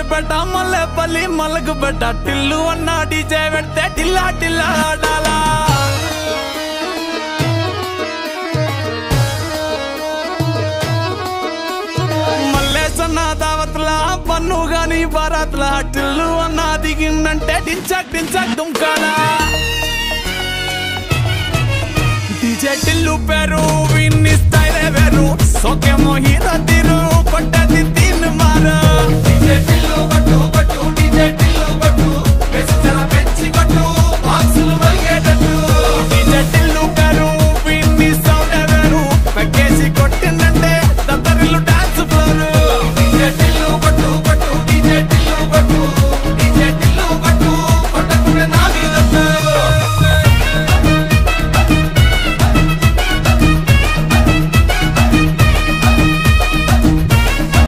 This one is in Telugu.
బెట్ట మల్లెపల్లి మలగు బెట్ట టిల్లు అన్న డీజే పెడితే టిల్లా టిల్లా ఆడాలా మల్లేసన్న దావత్లా పన్ను గాని బారాత్లా టిల్లు అన్న దిగిందంటే డించక్ డించక్ దుంకాలా డీజే టిల్లు పేరు విన్ని స్టైలే వేరు సోకేమో హీరో తీరు కొట్టది